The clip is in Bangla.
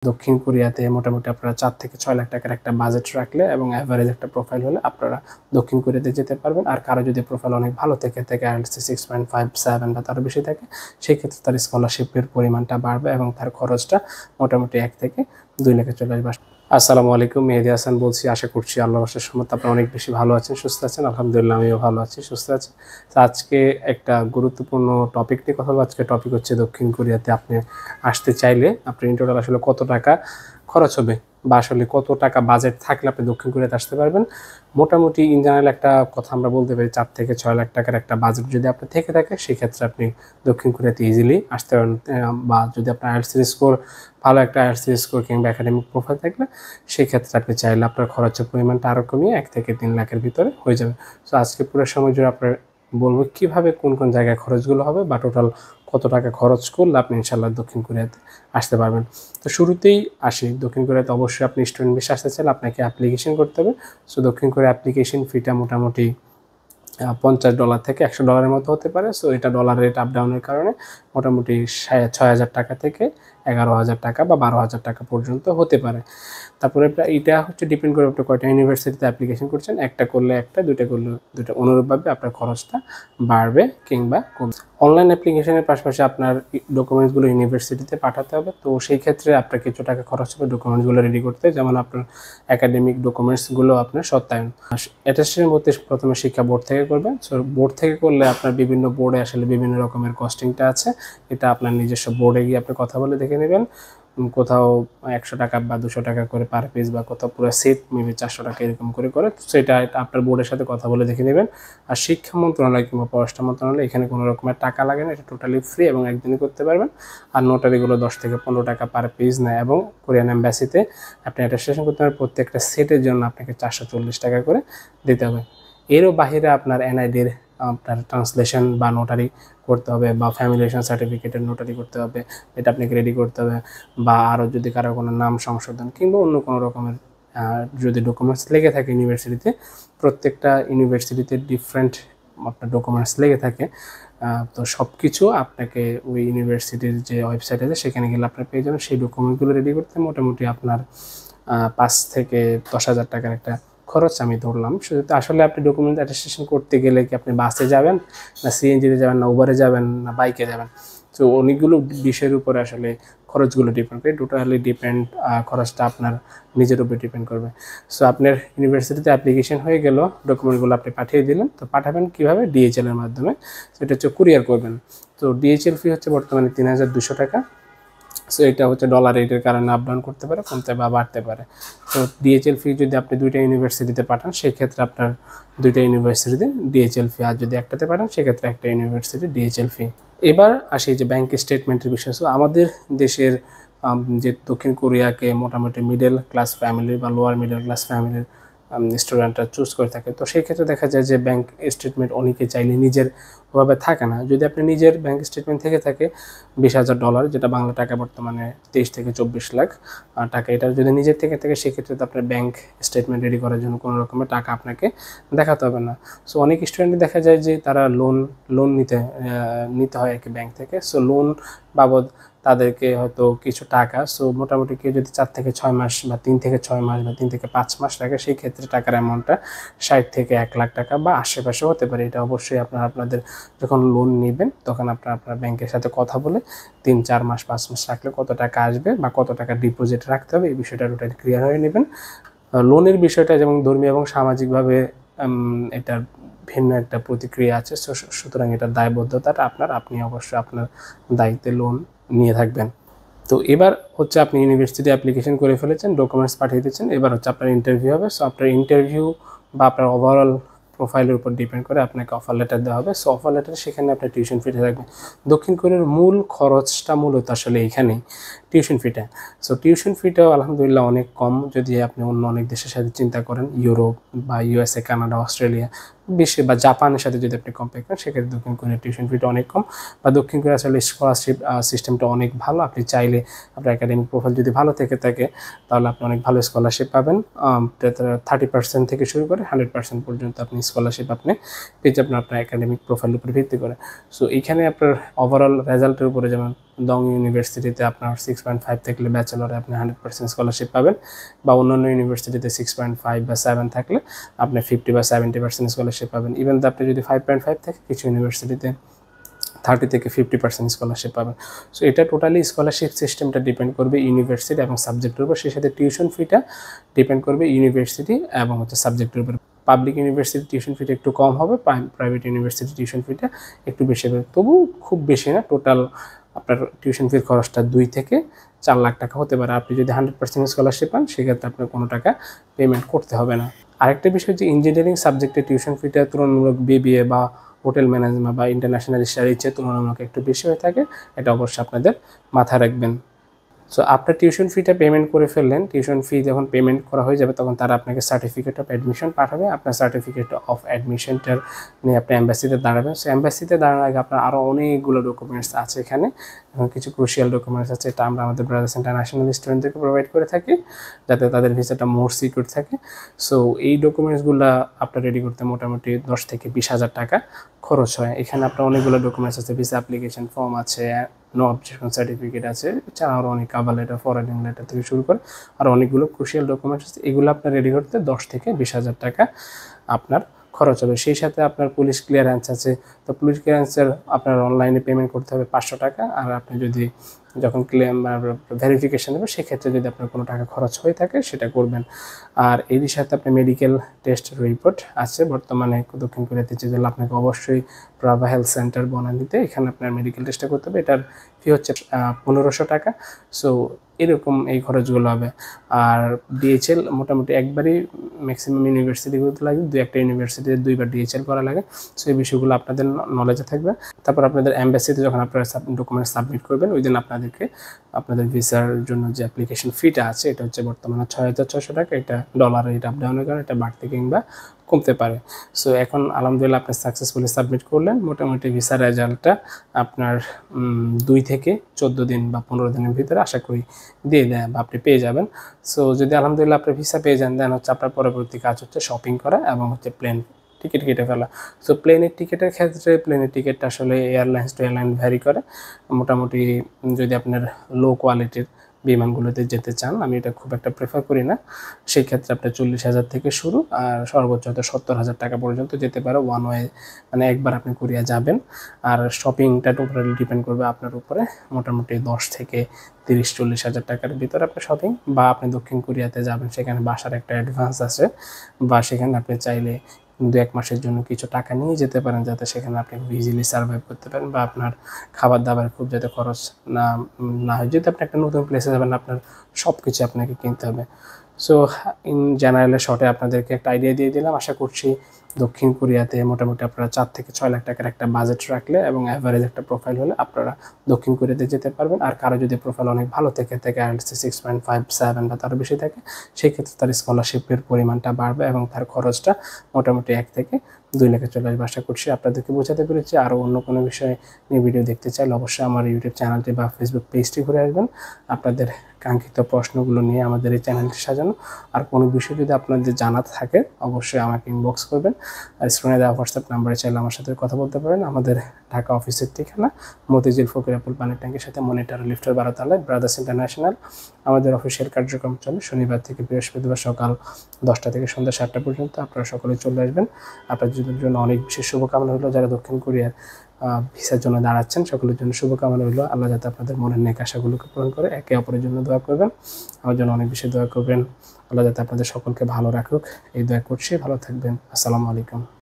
দক্ষিণ কোরিয়াতে মোটামুটি আপনারা 4 থেকে 6 লাখ টাকার একটা বাজেট রাখলে এবং এভারেজ একটা প্রোফাইল হলে আপনারা দক্ষিণ কোরিয়াতে যেতে পারবেন। আর কারো যদি প্রোফাইল অনেক ভালো থেকে থাকে IELTS 6.57 বা তারও বেশি থাকে, সেক্ষেত্রে তার স্কলারশিপের পরিমাণটা বাড়বে এবং তার খরচটা মোটামুটি 1 থেকে 2 লাখে চলে আসবে। আসসালামু আলাইকুম, মেহেদী হাসান বলছি। আশা করছি আল্লাহর অশেষ রহমতে আপনারা অনেক বেশি ভালো আছেন, সুস্থ আছেন। আলহামদুলিল্লাহ আমিও ভালো আছি, সুস্থ আছি। তো আজকে একটা গুরুত্বপূর্ণ টপিক নিয়ে কথা বলবো। আজকে টপিক হচ্ছে দক্ষিণ কোরিয়াতে আপনি আসতে চাইলে আপনার ইন টোটাল আসলে কত টাকা খরচ হবে বা আসলে কত টাকা বাজেট থাকলে আপনি দক্ষিণ কোরিয়াতে আসতে পারবেন। মোটামুটি ইন জেনারেল একটা কথা আমরা বলতে পারি, 4 থেকে 6 লাখ টাকার একটা বাজেট যদি আপনার থেকে থাকে, সেক্ষেত্রে আপনি দক্ষিণ কোরিয়াতে ইজিলি আসতে পারেন। বা যদি আপনার IELTS স্কোর ভালো একটা IELTS স্কোর কিংবা একাডেমিক প্রোফাইল থাকলে, সেক্ষেত্রে আপনি চাইলে আপনার খরচের পরিমাণটা আরও কমিয়ে 1 থেকে 3 লাখের ভিতরে হয়ে যাবে। সো আজকে পুরো সময় জুড়ে আপনার বলবো কীভাবে কোন কোন জায়গায় খরচগুলো হবে বা টোটাল কত টাকা খরচ করলে আপনি ইনশাল্লাহ দক্ষিণ কোরিয়াতে আসতে পারবেন। তো শুরুতেই আসি, দক্ষিণ কোরিয়াতে অবশ্যই আপনি স্টুডেন্ট ভিসা আসতে চাইলে আপনাকে অ্যাপ্লিকেশন করতে হবে। সো দক্ষিণ কোরিয়া অ্যাপ্লিকেশন ফিটা মোটামুটি $50 থেকে $100 মতো হতে পারে। সো এটা ডলার রেট আপ ডাউনের কারণে মোটামুটি 6,000 টাকা থেকে 11,000 টাকা বা 12,000 টাকা পর্যন্ত হতে পারে। তারপরে এটা হচ্ছে ডিপেন্ড করে আপনি কয়টা ইউনিভার্সিটিতে অ্যাপ্লিকেশন করছেন। একটা করলে একটা, দুইটা করলে দুইটা, অনুরূপভাবে আপনার খরচটা বাড়বে কিংবা কমবে। অনলাইন অ্যাপ্লিকেশনের পাশাপাশি আপনার ডকুমেন্টসগুলো ইউনিভার্সিটিতে পাঠাতে হবে। তো সেই ক্ষেত্রে আপনার কিছু টাকা খরচ হবে ডকুমেন্টসগুলো রেডি করতে, যেমন আপনার একাডেমিক ডকুমেন্টসগুলো আপনার সত্যায়ন। অ্যাটেস্টেশনের মধ্যে প্রথমে শিক্ষা বোর্ড থেকে করবেন। সো বোর্ড থেকে করলে আপনার বিভিন্ন বোর্ডে আসলে বিভিন্ন রকমের কস্টিংটা আছে। এটা আপনার নিজস্ব বোর্ডে গিয়ে আপনি কথা বলে দেখে নেবেন। কোথাও 100 টাকা বা 200 টাকা করে পার পেজ, বা কোথাও পুরো সেট মেবি 400 টাকা এরকম করে সেটা আপনার বোর্ডের সাথে কথা বলে দেখে নেবেন। আর শিক্ষা মন্ত্রণালয় কিংবা পররাষ্ট্র মন্ত্রণালয়, এখানে কোনো রকমের টাকা লাগে না, এটা টোটালি ফ্রি এবং একদিনই করতে পারবেন। আর নোটারিগুলো 10 থেকে 15 টাকা পার পেজ নেয় এবং কোরিয়ান এম্বাসিতে আপনি অ্যাটেস্টেশন করতে পারেন। প্রত্যেকটা সেটের জন্য আপনাকে 440 টাকা করে দিতে হবে। এরও বাহিরে আপনার NIDর আপনার ট্রান্সলেশন বা নোটারি করতে হবে, বা ফ্যামিলিয়েশন সার্টিফিকেটের নোটারি করতে হবে, এটা আপনাকে রেডি করতে হবে। বা আরও যদি কারো কোনো নাম সংশোধন কিংবা অন্য কোনো রকমের যদি ডকুমেন্টস লেগে থাকে ইউনিভার্সিটিতে, প্রত্যেকটা ইউনিভার্সিটিতে ডিফারেন্ট আপনার ডকুমেন্টস লেগে থাকে। তো সব কিছু আপনাকে ওই ইউনিভার্সিটির যে ওয়েবসাইট আছে সেখানে গেলে আপনার পেয়ে যাবেন। সেই ডকুমেন্টগুলো রেডি করতে মোটামুটি আপনার 5 থেকে 10,000 টাকার একটা খরচ আমি ধরলাম। শুধু আসলে আপনি ডকুমেন্ট অ্যাটেস্টেশন করতে গেলে কি আপনি বাসে যাবেন, না সিএনজিতে যাবেন, না উবারে যাবেন, না বাইকে যাবেন, তো অনেকগুলো বিষয়ের উপরে আসলে খরচগুলো ডিপেন্ড করে। টোটালি খরচটা আপনার নিজের উপরে ডিপেন্ড করবে। সো আপনার ইউনিভার্সিটিতে অ্যাপ্লিকেশন হয়ে গেল, ডকুমেন্টগুলো আপনি পাঠিয়ে দিলেন। তো পাঠাবেন কীভাবে? DHL এর মাধ্যমে। সেটা হচ্ছে কুরিয়ার করবেন। তো DHL ফি হচ্ছে বর্তমানে 3,200 টাকা। সো এটা হচ্ছে ডলার রেটের কারণে আপ ডাউন করতে পারে, কমতে বা বাড়তে পারে। তো DHL ফি যদি আপনি 2টা ইউনিভার্সিটিতে পাঠান, সেক্ষেত্রে আপনার 2টা ইউনিভার্সিটিতে DHL ফি। আর যদি একটাতে পাঠান, সেক্ষেত্রে একটা ইউনিভার্সিটি DHL ফি। এবার আসি যে ব্যাংক স্টেটমেন্টের বিষয়। সো আমাদের দেশের যে দক্ষিণ কোরিয়াকে মোটামুটি মিডল ক্লাস ফ্যামিলি বা লোয়ার মিডল ক্লাস ফ্যামিলির স্টুডেন্টরা চুজ করে থাকে। তো সেই ক্ষেত্রে দেখা যায় যে ব্যাংক স্টেটমেন্ট অনেকে চাইলে নিজের ওভাবে থাকে না। যদি আপনি নিজের ব্যাংক স্টেটমেন্ট থেকে থাকে $20,000, যেটা বাংলা টাকা বর্তমানে 23 থেকে 24 লাখ টাকা, এটা যদি নিজের থেকে থাকে, সেক্ষেত্রে তো আপনার ব্যাংক স্টেটমেন্ট রেডি করার জন্য কোনো রকমের টাকা আপনাকে দেখাতে হবে না। সো অনেক স্টুডেন্ট দেখা যায় যে তারা লোন নিতে হয় আর কি ব্যাংক থেকে। সো লোন বাবদ তাদেরকে হয়তো কিছু টাকা, সো মোটামুটি কেউ যদি 4 থেকে 6 মাস বা 3 থেকে 6 মাস বা 3 থেকে 5 মাস লাগে, সেই ক্ষেত্রে টাকার অ্যামাউন্টটা 60 থেকে 1 লাখ টাকা বা আশেপাশে হতে পারে। এটা অবশ্যই আপনাদের যখন লোন নেবেন তখন আপনার ব্যাংকের সাথে কথা বলে 3, 4 মাস, 5 মাস রাখলে কত টাকা আসবে বা কত টাকা ডিপোজিট রাখতে হবে, এই বিষয়টা টোটালি ক্লিয়ার হয়ে নেবেন। লোনের বিষয়টা যেমন ধর্মীয় এবং সামাজিকভাবে এটার ভিন্ন একটা প্রতিক্রিয়া আছে। সুতরাং এটার দায়বদ্ধতাটা আপনি অবশ্যই আপনার দায়িত্বে লোন নিয়ে থাকবেন। তো এবার হচ্ছে আপনি ইউনিভার্সিটি অ্যাপ্লিকেশন করে ফেলেছেন, ডকুমেন্টস পাঠিয়ে দিচ্ছেন। এবার হচ্ছে আপনার ইন্টারভিউ হবে। সো আপনার ইন্টারভিউ বা আপনার ওভারঅল প্রোফাইলের উপর ডিপেন্ড করে আপনাকে অফার লেটার দেওয়া হবে। সো অফার লেটারে সেখানে আপনার টিউশন ফিটা থাকবে। দক্ষিণ কোরিয়ার মূল খরচটা মূলত আসলে এইখানেই, টিউশন ফিটা। সো টিউশন ফিটাও আলহামদুলিল্লাহ অনেক কম, যদি আপনি অন্য অনেক দেশের সাথে চিন্তা করেন, ইউরোপ বা USA, কানাডা, অস্ট্রেলিয়া, বিশ্বে বা জাপানের সাথে যদি আপনি কম্পেয়ার করেন, সেক্ষেত্রে দক্ষিণ কোরিয়ার টিউশন ফিটা অনেক কম। বা দক্ষিণ কোরিয়া আসলে স্কলারশিপ সিস্টেমটা অনেক ভালো। আপনি চাইলে আপনার একাডেমিক প্রোফাইল যদি ভালো থেকে থাকে, তাহলে আপনি অনেক ভালো স্কলারশিপ পাবেন। 30% থেকে শুরু করে 100% পর্যন্ত আপনি স্কলারশিপ পেয়ে যাবেন আপনার একাডেমিক প্রোফাইলের উপরে ভিত্তি করে। সো এইখানে আপনার ওভারঅল রেজাল্টের উপরে যেমন দং ইউনিভার্সিটিতে আপনার 6.5 থাকলে ব্যাচেলরে আপনি 100% স্কলারশিপ পাবেন, বা অন্যান্য ইউনিভার্সিটিতে 6.5 বা 7 থাকলে আপনি 50 বা 70% স্কলারশিপ পাবেন। ইভেন তো আপনি যদি 5.5 থাকে কিছু ইউনিভার্সিটিতে 30 থেকে 50% স্কলারশিপ পাবেন। সো এটা টোটালি স্কলারশিপ সিস্টেমটা ডিপেন্ড করবে ইউনিভার্সিটি এবং সাবজেক্টের উপর, সেই সাথে টিউশন ফিটা ডিপেন্ড করবে ইউনিভার্সিটি এবং সাবজেক্টের উপর। পাবলিক ইউনিভার্সিটি টিউশন ফিটা একটু কম হবে, প্রাইভেট ইউনিভার্সিটি টিউশন ফিটা একটু বেশি হবে, তবু খুব বেশি না। টোটাল আপনার টিউশন ফির খরচটা 2 থেকে 4 লাখ টাকা হতে পারে। আপনি যদি 100% স্কলারশিপ পান সেক্ষেত্রে আপনার কোনো টাকা পেমেন্ট করতে হবে না। আরেকটা বিষয় যে ইঞ্জিনিয়ারিং সাবজেক্টে টিউশন ফিটা তুলনামূলক বিবিএ বা হোটেল ম্যানেজমেন্ট বা ইন্টারন্যাশনাল স্টাডির চেয়ে তুলনামূলক একটু বেশি হয়ে থাকে, এটা অবশ্যই আপনাদের মাথায় রাখবেন। সো আপনার টিউশন ফিটা পেমেন্ট করে ফেললেন, টিউশন ফি যখন পেমেন্ট করা হয়ে যাবে তখন তারা আপনাকে সার্টিফিকেট অফ অ্যাডমিশন পাঠাবে। আপনার সার্টিফিকেট অফ অ্যাডমিশনটার নিয়ে আপনি অ্যাম্বাসিতে দাঁড়াবেন। সো অ্যাম্বাসিতে দাঁড়ানোর আগে আপনার আরও অনেকগুলো ডকুমেন্টস আছে এখানে, এবং কিছু ক্রুশিয়াল ডকুমেন্টস আছে। এটা আমরা আমাদের ব্রাদার্স ইন্টারন্যাশনাল স্টুডেন্টদেরকে প্রোভাইড করে থাকি যাতে তাদের ভিসাটা মোর সিকিউর থাকে। সো এই ডকুমেন্টসগুলো আপনার রেডি করতে মোটামুটি 10 থেকে 20,000 টাকা খরচ হয়। এখানে আপনার অনেকগুলো ডকুমেন্টস আছে, ভিসা অ্যাপ্লিকেশন ফর্ম আছে, নো অবজেকশন সার্টিফিকেট আছে, এছাড়া আরও অনেক কাভার লেটার, ফরওয়ার্ডিং লেটার থেকে শুরু করে আরও অনেকগুলো ক্রুশিয়াল ডকুমেন্টস আছে। এগুলো আপনার রেডি করতে 10 থেকে 20,000 টাকা আপনার খরচ হবে। সেই সাথে আপনার পুলিশ ক্লিয়ারেন্স আছে, তো পুলিশ ক্লিয়ারেন্সের আপনার অনলাইনে পেমেন্ট করতে হবে 500 টাকা। আর আপনি যদি যখন ক্লেম ভেরিফিকেশান নেবে সেক্ষেত্রে যদি আপনার কোনো টাকা খরচ হয়ে থাকে সেটা করবেন। আর এরই সাথে আপনি মেডিকেল টেস্ট রিপোর্ট আছে, বর্তমানে দক্ষিণ কোরিয়াতে যে আপনাকে অবশ্যই প্রাভা হেলথ সেন্টার বনানীতে এখানে আপনার মেডিকেল টেস্টটা করতে হবে। এটার ফি হচ্ছে 1500 টাকা। সো এরকম এই খরচগুলো হবে। আর ডিএইচএল মোটামুটি একবারই ম্যাক্সিমাম ইউনিভার্সিটিগুলোতে লাগে, 2-1টা ইউনিভার্সিটিতে 2বার ডিএইচএল করা লাগে। সো এই বিষয়গুলো আপনাদের নলেজে থাকবে। তারপর আপনাদের অ্যাম্বাসিতে যখন আপনারা ডকুমেন্ট সাবমিট করবেন ওই দিন আপনাদেরকে আপনাদের ভিসার জন্য যে অ্যাপ্লিকেশন ফিটা আছে এটা হচ্ছে বর্তমানে 6,600 টাকা। এটা ডলার রেট আপ ডাউনের কারণে এটা বাড়তে কিংবা কমতে পারে। সো এখন আলহামদুলিল্লাহ আপনি সাকসেসফুলি সাবমিট করলেন। মোটামুটি ভিসার রেজাল্টটা আপনার 2 থেকে 14 দিন বা 15 দিনের ভিতরে আশা করি দিয়ে দেয় বা আপনি পেয়ে যাবেন। সো যদি আলহামদুলিল্লাহ আপনি ভিসা পেয়ে যান, দেন হচ্ছে আপনার পরবর্তী কাজ হচ্ছে শপিং করা এবং হচ্ছে প্লেন টিকিট কেটে ফেলা। সো প্লেনের টিকিটের ক্ষেত্রে প্লেনের টিকিটটা আসলে এয়ারলাইন্স টু এয়ারলাইন ভ্যারি করে। মোটামুটি যদি আপনার লো কোয়ালিটির বিমানগুলোতে যেতে চান, আমি এটা খুব একটা প্রেফার করি না, সেই ক্ষেত্রে আপনার 40,000 থেকে শুরু আর সর্বোচ্চ হয়তো 70,000 টাকা পর্যন্ত যেতে পারে ওয়ান ওয়ে, মানে একবার আপনি কোরিয়া যাবেন। আর শপিংটা টোটালি ডিপেন্ড করবে আপনার উপরে, মোটামুটি 10 থেকে 30-40,000 টাকার ভিতরে আপনি শপিং, বা আপনি দক্ষিণ কোরিয়াতে যাবেন সেখানে বাসার একটা অ্যাডভান্স আছে, বা সেখানে আপনি চাইলে 2-1 মাসের জন্য কিছু টাকা নিয়ে যেতে পারেন যাতে সেখানে আপনি ইজিলি সার্ভাইভ করতে পারেন, বা আপনার খাবার দাবার খুব যাতে খরচ না হয়। যদি আপনি একটা নতুন প্লেসে যাবেন আপনার সব কিছু আপনাকে কিনতে হবে। সো ইন জেনারেল শর্টে আপনাদেরকে একটা আইডিয়া দিয়ে দিলাম। আশা করছি দক্ষিণ কোরিয়াতে মোটামুটি আপনারা 4 থেকে 6 লাখ টাকার একটা বাজেট রাখলে এবং অ্যাভারেজ একটা প্রোফাইল হলে আপনারা দক্ষিণ কোরিয়াতে যেতে পারবেন। আর কারো যদি প্রোফাইল অনেক ভালো থেকে IELTS 6.5, 7 বা তারও বেশি থাকে সেক্ষেত্রে তার স্কলারশিপের পরিমাণটা বাড়বে এবং তার খরচটা মোটামুটি 1 থেকে 2 লাখে চলে আসবে। আশা করছি আপনাদেরকে বোঝাতে পেরেছি। আরও অন্য কোনো বিষয় নিয়ে ভিডিও দেখতে চাইলে অবশ্যই আমার ইউটিউব চ্যানেলটি বা ফেসবুক পেজটি ঘুরে আসবেন। আপনাদের কাঙ্ক্ষিত প্রশ্নগুলো নিয়ে আমাদের এই চ্যানেলটি সাজানো। আর কোনো বিষয় যদি আপনাদের জানা থাকে অবশ্যই আমাকে ইনবক্স করবেন। আর স্ক্রিনে দেওয়া হোয়াটসঅ্যাপ নাম্বারে চাইলে আমার সাথে কথা বলতে পারেন। আমাদের ঢাকা অফিসের ঠিকানা মতিঝিল ফকির আপেল পানির ট্যাঙ্কের সাথে মনিটর লিফটের 12 তলায় ব্রাদার্স ইন্টারন্যাশনাল। আমাদের অফিসিয়াল কার্যক্রম চলে শনিবার থেকে বৃহস্পতিবার সকাল 10টা থেকে সন্ধ্যা 7টা পর্যন্ত। আপনারা সকলে চলে আসবেন। আপনাদের জন্য অনেক বিশেষ শুভকামনা হলো। যারা দক্ষিণ কোরিয়ার ভিসার জন্য দাঁড়াচ্ছেন সকলের জন্য শুভকামনা রইল। আল্লাহ যাতে আপনাদের মনের নেক আশাগুলোকে পূরণ করে। একে অপরের জন্য দোয়া করবেন, আমার জন্য অনেক বেশি দোয়া করবেন। আল্লাহ যাতে আপনাদের সকলকে ভালো রাখুক এই দোয়া করছি। ভালো থাকবেন। আসসালামু আলাইকুম।